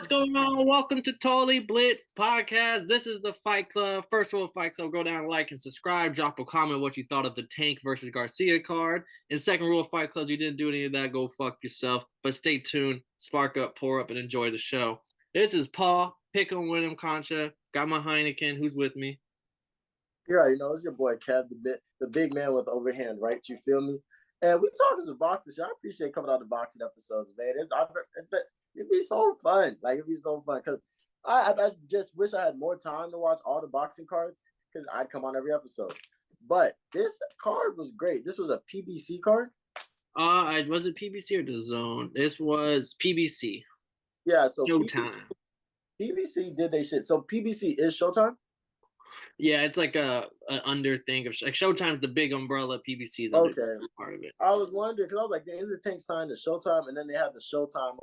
What's going on? Welcome to Totally Blitz Podcast. This is the Fight Club. First rule of Fight Club, go down, like, and subscribe. Drop a comment what you thought of the Tank versus Garcia card. And second rule of Fight Club, you didn't do any of that, go fuck yourself. But stay tuned, spark up, pour up, and enjoy the show. This is Paul, Pick 'em, win 'em, Concha. Got my Heineken. Who's with me? You already know it's your boy Kev, the big man with the overhand right. You feel me? And we talking some boxing shit. I appreciate coming out the boxing episodes, man. It'd be so fun. Like it'd be so fun because I just wish I had more time to watch all the boxing cards because I'd come on every episode. But this card was great. This was a PBC card. Was it PBC or the Zone? This was PBC. Yeah, so Showtime. PBC did they shit. So PBC is Showtime. Yeah, it's like a under thing of like Showtime's the big umbrella. PBC is okay part of it. I was wondering because I was like, is it Tank signed to Showtime? And then they had the Showtime.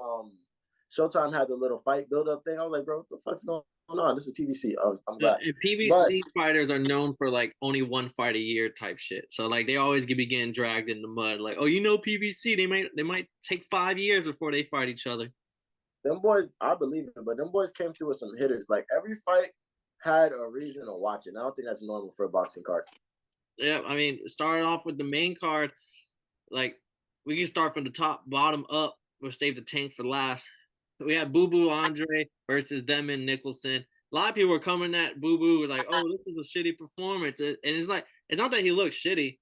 Showtime had the little fight build up thing. I was like, bro, what the fuck's going on? This is PBC. I'm glad. PBC fighters are known for like only one fight a year type shit. So like they always be getting dragged in the mud. Like, oh, you know PBC, they might take 5 years before they fight each other. Them boys, I believe it, but them boys came through with some hitters. Like every fight had a reason to watch it. And I don't think that's normal for a boxing card. Yeah, I mean, starting off with the main card, like we can start from the top, bottom up. We'll save the Tank for last. We had Boo Boo Andre versus Demon Nicholson. A lot of people were coming at Boo Boo like, "Oh, this is a shitty performance," and it's like it's not that he looked shitty.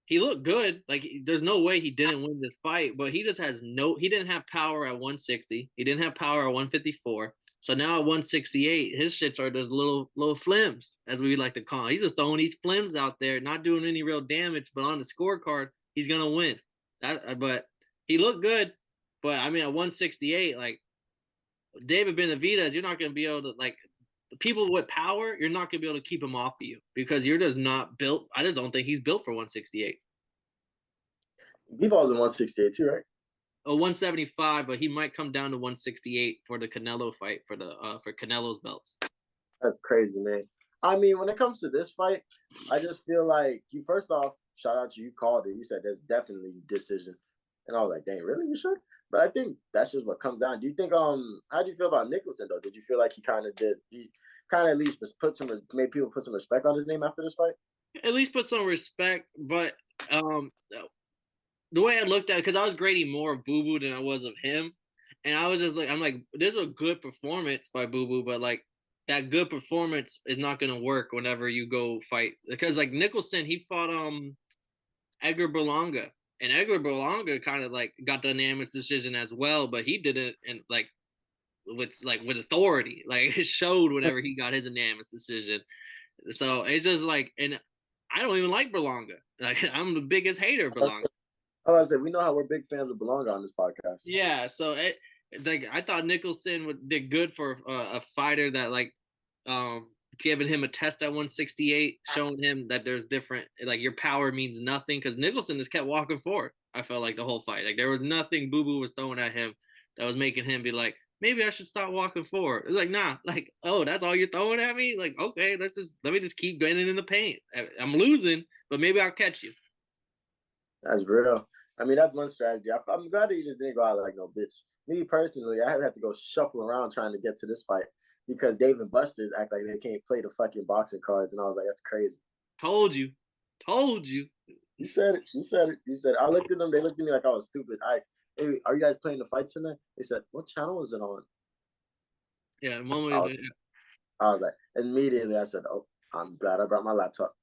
He looked good. Like there's no way he didn't win this fight, but he just has he didn't have power at 160. He didn't have power at 154. So now at 168, his shits are those little flims, as we like to call them. He's just throwing these flims out there, not doing any real damage, but on the scorecard, he's gonna win. But he looked good. But I mean, at 168, like David Benavidez, you're not gonna be able to like people with power. You're not gonna be able to keep him off of you because you're just not built. I just don't think he's built for 168. Bivol in 168 too, right? 175, but he might come down to 168 for the Canelo fight for Canelo's belts. That's crazy, man. I mean, when it comes to this fight, I just feel like you. First off, shout out to you. Called it. You said there's definitely decision, and I was like, dang, really? You sure? But I think that's just what comes down. Do you think how do you feel about Nicholson though? Did you feel like he kind of at least made people put some respect on his name after this fight? At least put some respect, but the way I looked at it, because I was grading more of Boo Boo than I was of him, and I was just like, I'm like, this is a good performance by Boo Boo, but like that good performance is not gonna work whenever you go fight because like Nicholson, he fought Edgar Berlanga. And Edgar Berlanga kind of like got the unanimous decision as well, but he did it and with authority. Like it showed whenever he got his unanimous decision. So it's just like, and I don't even like Berlanga. Like I'm the biggest hater of Berlanga. Oh, I said we know how we're big fans of Berlanga on this podcast. Yeah, so I thought Nicholson did good for a fighter that like giving him a test at 168, showing him that there's different, like your power means nothing. Because Nicholson just kept walking forward. I felt like the whole fight, like there was nothing Boo Boo was throwing at him that was making him be like, maybe I should stop walking forward. It's like, nah, like, oh, that's all you're throwing at me. Like, okay, let me just keep getting in the paint. I'm losing, but maybe I'll catch you. That's real. I mean, that's one strategy. I'm glad that you just didn't go out like no bitch. Me personally, I had to go shuffle around trying to get to this fight. Because Dave and Buster's act like they can't play the fucking boxing cards. And I was like, that's crazy. Told you. You said it. I looked at them. They looked at me like I was stupid. Hey, are you guys playing the fights tonight? They said, what channel is it on? Yeah. I was like, immediately I said, oh, I'm glad I brought my laptop.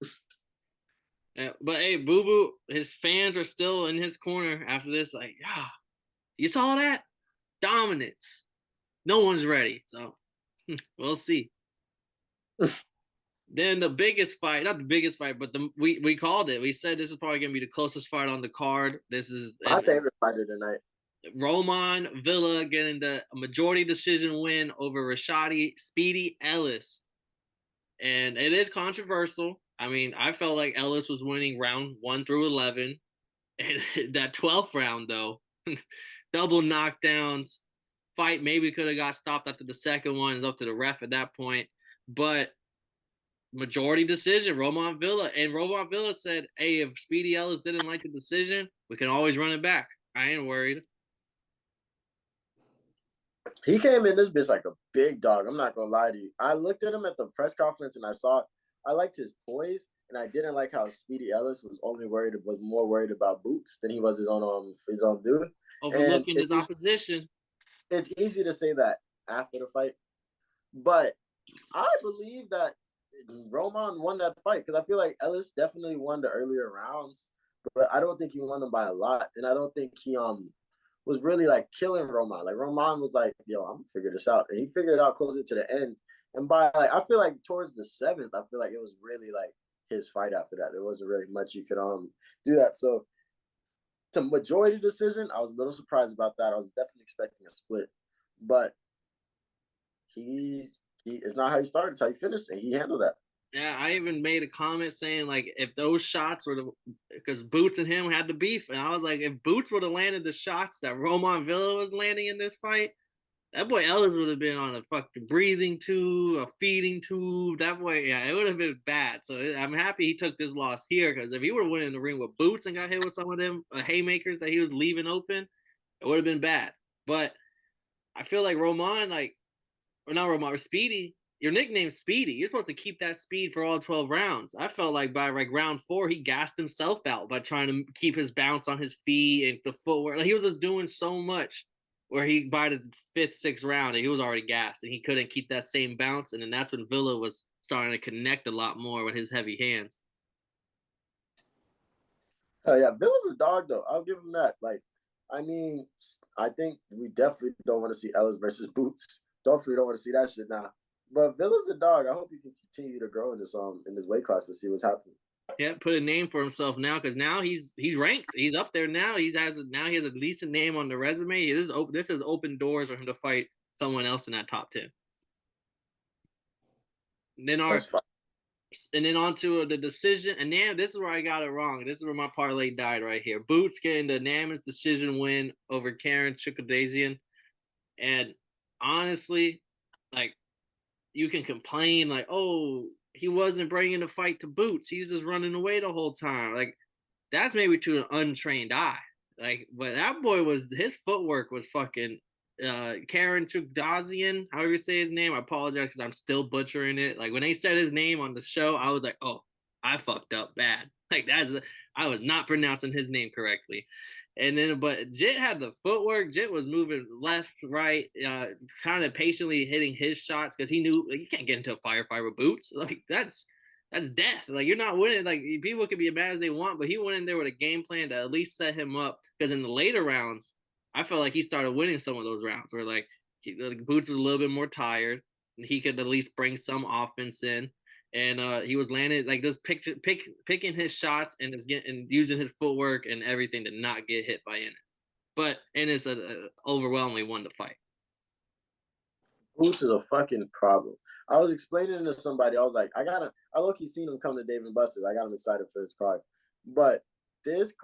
Yeah, but hey, Boo Boo, his fans are still in his corner after this. Like, yeah, you saw that? Dominance. No one's ready. So we'll see. Then the biggest fight, not the biggest fight, but we called it. We said this is probably going to be the closest fight on the card. This is my favorite fighter tonight. Roman Villa getting the majority decision win over Speedy Ellis. And it is controversial. I mean, I felt like Ellis was winning round 1 through 11. And that 12th round, though, double knockdowns. Fight maybe could have got stopped after the second one. It's up to the ref at that point. But majority decision, Roman Villa. And Roman Villa said, hey, if Speedy Ellis didn't like the decision, we can always run it back. I ain't worried. He came in this bitch like a big dog. I'm not gonna lie to you. I looked at him at the press conference and I liked his poise, and I didn't like how Speedy Ellis was more worried about Boots than he was his own dude. And Overlooking his opposition. it's easy to say that after the fight, but I believe that Roman won that fight because I feel like Ellis definitely won the earlier rounds, but I don't think he won them by a lot, and I don't think he was really like killing Roman. Like Roman was like, "Yo, I'm gonna figure this out," and he figured it out closer to the end. And by like, I feel like towards the seventh, I feel like it was really like his fight after that. There wasn't really much you could do that. So to majority decision, I was a little surprised about that. I was definitely expecting a split, but he it's not how he started, it's how he finished, and he handled that. Yeah, I even made a comment saying like if those shots were the because Boots and him had the beef, and I was like, if Boots would have landed the shots that Roman Villa was landing in this fight, that boy Ellis would have been on a fucking breathing tube, a feeding tube. That boy, yeah, it would have been bad. So I'm happy he took this loss here because if he would have went in the ring with Boots and got hit with some of them haymakers that he was leaving open, it would have been bad. But I feel like Roman, like, or not Roman, or Speedy, your nickname's Speedy. You're supposed to keep that speed for all 12 rounds. I felt like by like round 4, he gassed himself out by trying to keep his bounce on his feet and the footwork. Like he was just doing so much where he by the 5th, 6th round, he was already gassed and he couldn't keep that same bounce. And then that's when Villa was starting to connect a lot more with his heavy hands. Oh yeah, Villa's a dog though. I'll give him that. Like, I mean, I think we definitely don't want to see Ellis versus Boots. Definitely don't want to see that shit now. But Villa's a dog. I hope he can continue to grow in this weight class and see what's happening. Yeah, put a name for himself now because now he's ranked. He's up there now. He has a decent name on the resume. This is open doors for him to fight someone else in that top 10. And then That's fine. on to the decision. And then this is where I got it wrong. This is where my parlay died right here. Boots getting the unanimous decision win over Karen Chukadazian. And honestly, like you can complain like, oh, he wasn't bringing the fight to Boots. He was just running away the whole time. Like that's maybe to an untrained eye. Like, but that boy was his footwork was fucking Karen Chukdazian, however you say his name. I apologize because I'm still butchering it. Like when they said his name on the show, I was like, oh, I fucked up bad. Like I was not pronouncing his name correctly. And then, but Jit had the footwork. Jit was moving left, right, kind of patiently hitting his shots because he knew like, you can't get into a firefight with Boots. Like that's death. Like you're not winning. Like people can be mad as they want, but he went in there with a game plan to at least set him up. Because in the later rounds, I felt like he started winning some of those rounds where like Boots was a little bit more tired, and he could at least bring some offense in. And he was landing like just picking his shots and using his footwork and everything to not get hit by Ennis. But Ennis overwhelmingly won the fight. Boots is a fucking problem. I was explaining to somebody, I was like, I look, he's seen him come to Dave and Buster's. I got him excited for this card. But this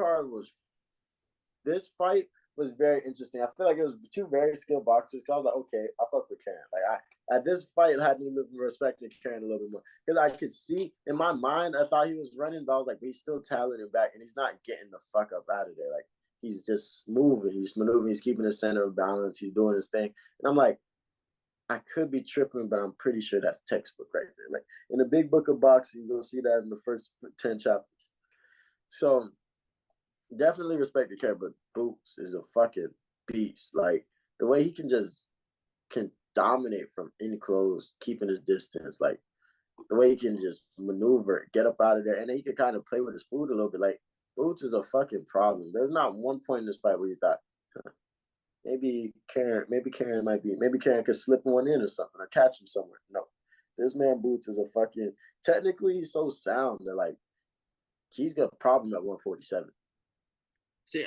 fight was very interesting. I feel like it was two very skilled boxers. So I was like, okay, I fuck with Karen. Like at this fight, it had me respecting Karen a little bit more because I could see in my mind, I thought he was running, but I was like, but he's still talented back, and he's not getting the fuck up out of there. Like he's just moving, he's maneuvering, he's keeping his center of balance, he's doing his thing, and I'm like, I could be tripping, but I'm pretty sure that's textbook right there. Like in the big book of boxing, you're gonna see that in the first 10 chapters. So definitely respect the cat, but Boots is a fucking beast. Like the way he can dominate from in close, keeping his distance, like the way he can just maneuver, get up out of there, and then he can kind of play with his food a little bit. Like Boots is a fucking problem. There's not one point in this fight where you thought maybe Karen could slip one in or something or catch him somewhere. No. This man Boots is a fucking technically he's so sound that like he's got a problem at 147. See,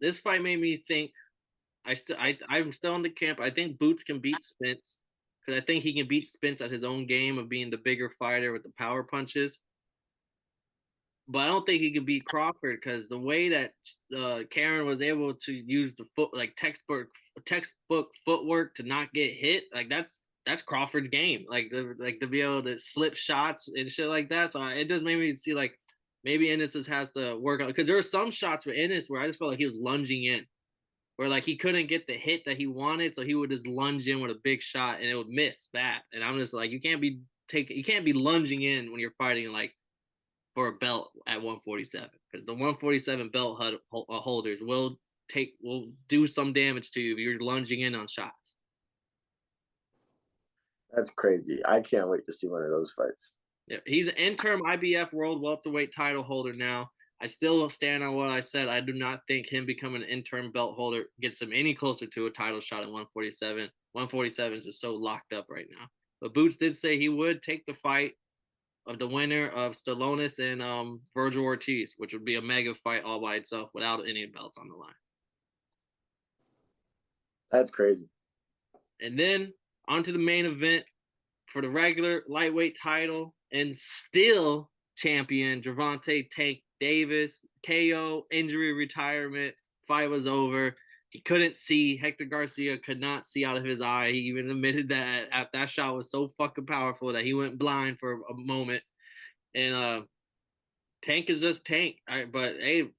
this fight made me think I'm still in the camp. I think Boots can beat Spence because I think he can beat Spence at his own game of being the bigger fighter with the power punches. But I don't think he can beat Crawford because the way that Karen was able to use the textbook footwork to not get hit, like that's Crawford's game. Like to be able to slip shots and shit like that. So it does make me see like maybe Ennis has to work on because there were some shots with Ennis where I just felt like he was lunging in, where like he couldn't get the hit that he wanted, so he would just lunge in with a big shot and it would miss bad. And I'm just like, you can't be lunging in when you're fighting like for a belt at 147, because the 147 belt holders will do some damage to you if you're lunging in on shots. That's crazy. I can't wait to see one of those fights. Yeah, he's an interim IBF World Welterweight title holder now. I still stand on what I said. I do not think him becoming an interim belt holder gets him any closer to a title shot at 147. 147 is just so locked up right now. But Boots did say he would take the fight of the winner of Stallonis and Virgil Ortiz, which would be a mega fight all by itself without any belts on the line. That's crazy. And then on to the main event for the regular lightweight title, and still champion Gervonta Tank Davis. KO, injury, retirement. Fight was over. He couldn't see. Hector Garcia could not see out of his eye. He even admitted that shot was so fucking powerful that he went blind for a moment. And Tank is just Tank. But hey,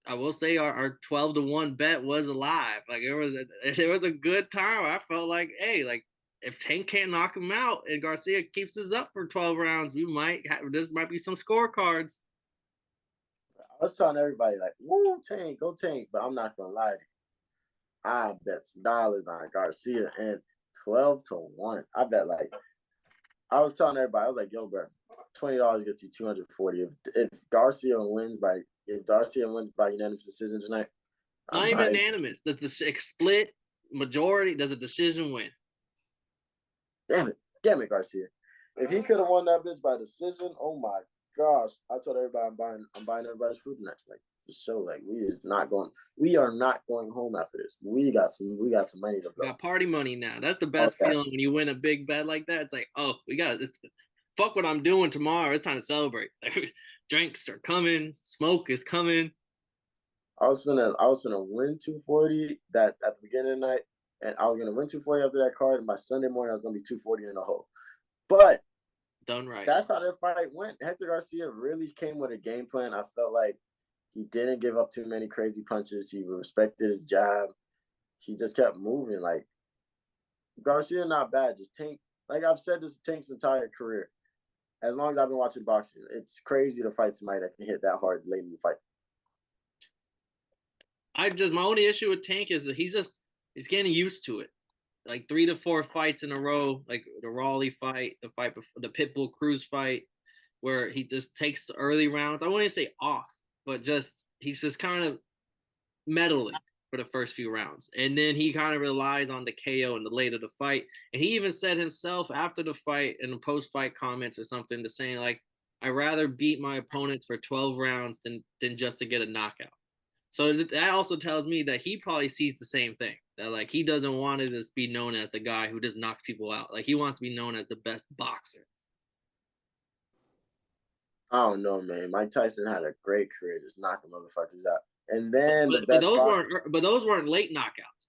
I will say our 12-1 bet was alive. Like there was a good time. I felt like, hey, like if Tank can't knock him out and Garcia keeps us up for 12 rounds, this might be some scorecards. I was telling everybody like, "Woo, Tank, go Tank," but I'm not gonna lie to you. I bet some dollars on Garcia and 12-1. I bet like I was telling everybody, I was like, "Yo, bro, $20 gets you 240. If Garcia wins by unanimous decision tonight, Not even unanimous. Does the split majority? Does a decision win? Damn it, Garcia. If he could have won that bitch by decision, oh my gosh. I told everybody I'm buying everybody's food tonight. Like for sure. Like we are not going home after this. We got some money to blow. We got party money now. That's the best feeling when you win a big bet like that. It's like, oh, we got this. Fuck what I'm doing tomorrow. It's time to celebrate. Drinks are coming, smoke is coming. I was gonna win 240 that at the beginning of the night. And I was going to win 240 after that card. And by Sunday morning, I was going to be 240 in the hole. But done right. That's how that fight went. Hector Garcia really came with a game plan. I felt like he didn't give up too many crazy punches. He respected his jab. He just kept moving. Like, Garcia, not bad. Just Tank. Like I've said this Tank's entire career. As long as I've been watching boxing, it's crazy to fight somebody that can hit that hard late in the fight. My only issue with Tank is that he's getting used to it. Like 3 to 4 fights in a row, like the Raleigh fight, the fight before the Pitbull Cruz fight, where he just takes early rounds. I wouldn't say off, but he's just kind of meddling for the first few rounds. And then he kind of relies on the KO in the late of the fight. And he even said himself after the fight in the post-fight comments or something to saying like, I'd rather beat my opponents for 12 rounds than just to get a knockout. So that also tells me that he probably sees the same thing. That like he doesn't want to just be known as the guy who just knocks people out. Like he wants to be known as the best boxer. I don't know, man. Mike Tyson had a great career, just knocking motherfuckers out. And then those weren't late knockouts.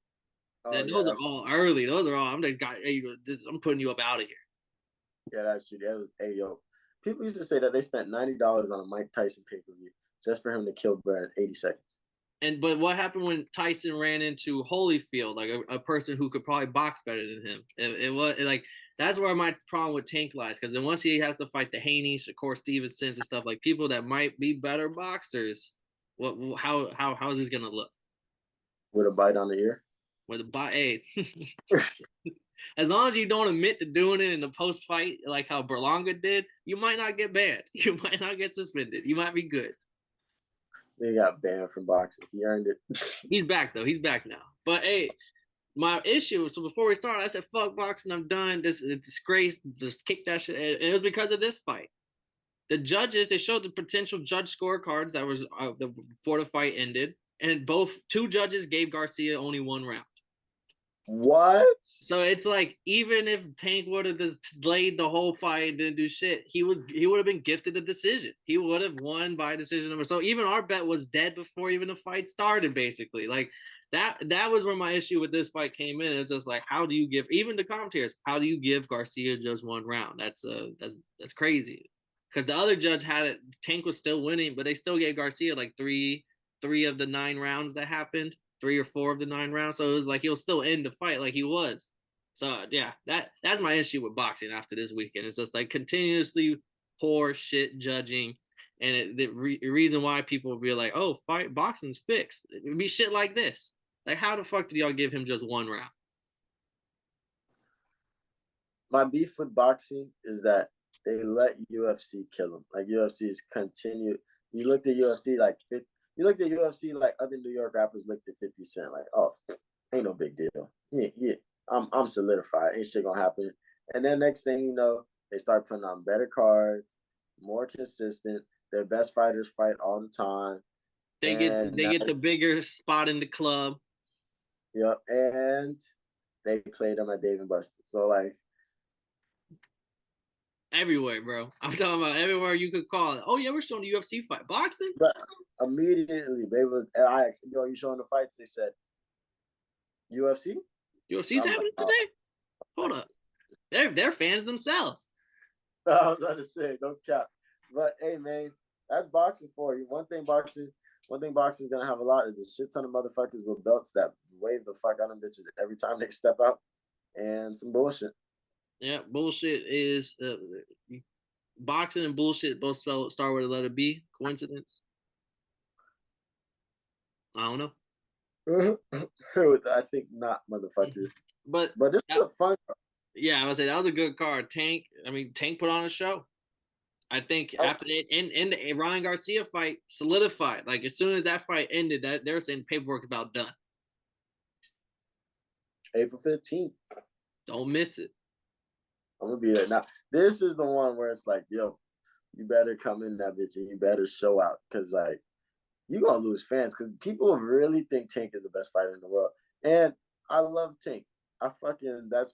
Oh, those are all early. Those are all. I'm putting you up out of here. Yeah, that's true. Hey, yo, people used to say that they spent $90 on a Mike Tyson pay-per-view just for him to kill Brad in 80 seconds. But what happened when Tyson ran into Holyfield, like a person who could probably box better than him? It was like that's where my problem with Tank lies, because then once he has to fight the Haney, Shakur Stevensons and stuff, like people that might be better boxers, how is this gonna look? With a bite on the ear? With a bite, hey. As long as you don't admit to doing it in the post fight, like how Berlanga did, you might not get banned. You might not get suspended. You might be good. He got banned from boxing. He earned it. He's back though. He's back now. But hey, my issue. So before we started, I said, "Fuck boxing. I'm done. This is a disgrace. Just kick that shit." And it was because of this fight. The judges, they showed the potential judge scorecards that was before the fight ended, and two judges gave Garcia only 1 round. What? So it's like, even if Tank would have just laid the whole fight and didn't do shit, he would have been gifted a decision. He would have won by decision. So even our bet was dead before even the fight started, basically. Like that was where my issue with this fight came in. It's just like, how do you give, even the commentators, how do you give Garcia just 1 round? That's crazy. Because the other judge had it, Tank was still winning, but they still gave Garcia like three of the 9 rounds that happened. 3 or 4 of the 9 rounds. So it was like he'll still end the fight like he was. So yeah, that's my issue with boxing after this weekend. It's just like continuously poor shit judging, and the reason why people will be like, "Oh, fight boxing's fixed." It would be shit like this. Like, how the fuck did y'all give him just 1 round? My beef with boxing is that they let UFC kill him. Like UFC's continue. You looked at UFC like other New York rappers looked at 50 Cent like, oh, ain't no big deal. Yeah, I'm solidified. Ain't shit gonna happen. And then next thing you know, they start putting on better cards, more consistent. Their best fighters fight all the time. They get the bigger spot in the club. Yeah, and they played them at Dave and Buster. So like everywhere, bro. I'm talking about everywhere you could call it. Oh yeah, we're showing the UFC fight. Boxing? But immediately they would. I asked, yo, you showing the fights? They said UFC. UFC's happening today. Hold up, they're fans themselves. I was about to say, don't cap. But hey, man, that's boxing for you. One thing boxing's gonna have a lot is a shit ton of motherfuckers with belts that wave the fuck out of them bitches every time they step out, and some bullshit. Yeah, bullshit is boxing and bullshit both start with a letter B. Coincidence? I don't know. I think not, motherfuckers. But this is a fun. Yeah, I would say that was a good card. Tank put on a show. I think after it and the Ryan Garcia fight solidified. Like as soon as that fight ended, that they're saying paperwork's about done. April 15th. Don't miss it. I'm gonna be there. Now, this is the one where it's like, yo, you better come in that bitch and you better show out. Cause like you're gonna lose fans because people really think Tank is the best fighter in the world. And I love Tank. That's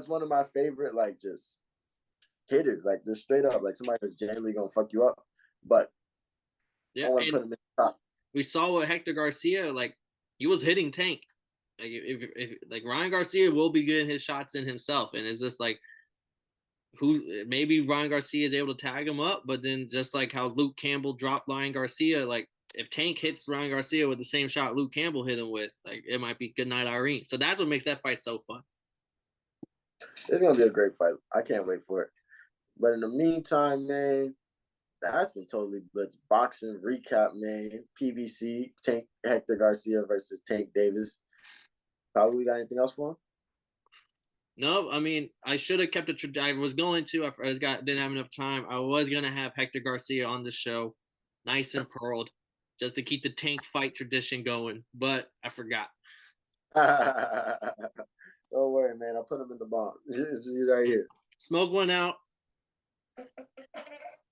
one of my favorite, like just hitters, like just straight up, like somebody that's genuinely gonna fuck you up. But yeah, I want to put him in the top. We saw what Hector Garcia, like he was hitting Tank. Like if like Ryan Garcia will be getting his shots in himself, and it's just like maybe Ryan Garcia is able to tag him up, but then just like how Luke Campbell dropped Ryan Garcia, like if Tank hits Ryan Garcia with the same shot Luke Campbell hit him with, like it might be good night Irene. So that's what makes that fight so fun. It's gonna be a great fight. I can't wait for it. But in the meantime, man, that's been totally blitz boxing recap, man. PBC Tank Hector Garcia versus Tank Davis. Probably got anything else for him? No, I mean I should have kept it. I was going to. Didn't have enough time. I was gonna have Hector Garcia on the show, nice and pearled, just to keep the Tank fight tradition going. But I forgot. Don't worry, man. I'll put him in the bomb. He's right here. Smoke one out,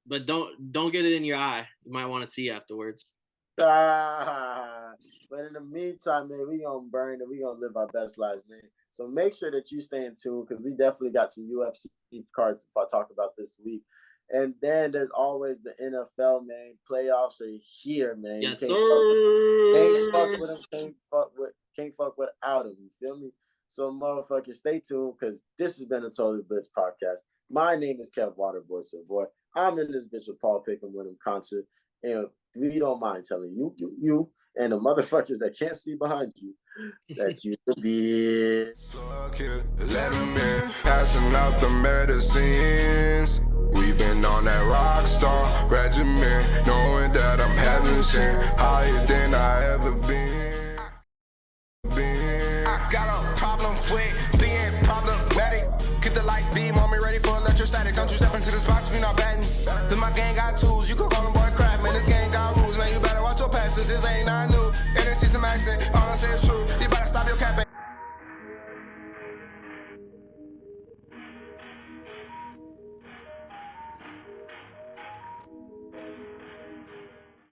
but don't get it in your eye. You might want to see afterwards. But in the meantime, man, we gonna burn and we gonna live our best lives, man. So make sure that you stay in tune because we definitely got some UFC cards if I talk about this week. And then there's always the NFL, man. Playoffs are here, man. Yes, Can't fuck with them. Can't fuck without them. You feel me? So motherfuckers, stay tuned because this has been a Totally Blitz podcast. My name is Kev Waterboy, so boy, I'm in this bitch with Paul Pick'em with him concert. And we don't mind telling you, and the motherfuckers that can't see behind you that you the bitch. Let him in, passing out the medicines. We've been on that rock star regimen, knowing that I'm heaven sent, higher than I ever been. I got a problem with being problematic. Get the light beam on me, ready for electrostatic. Don't you step into this box if you're not batting. Then my gang got tools, you can call them boy crap, man. This gang got rules, man. You better watch your passes, this ain't not new. And they see some accent, all I say is true. You better stop your capping.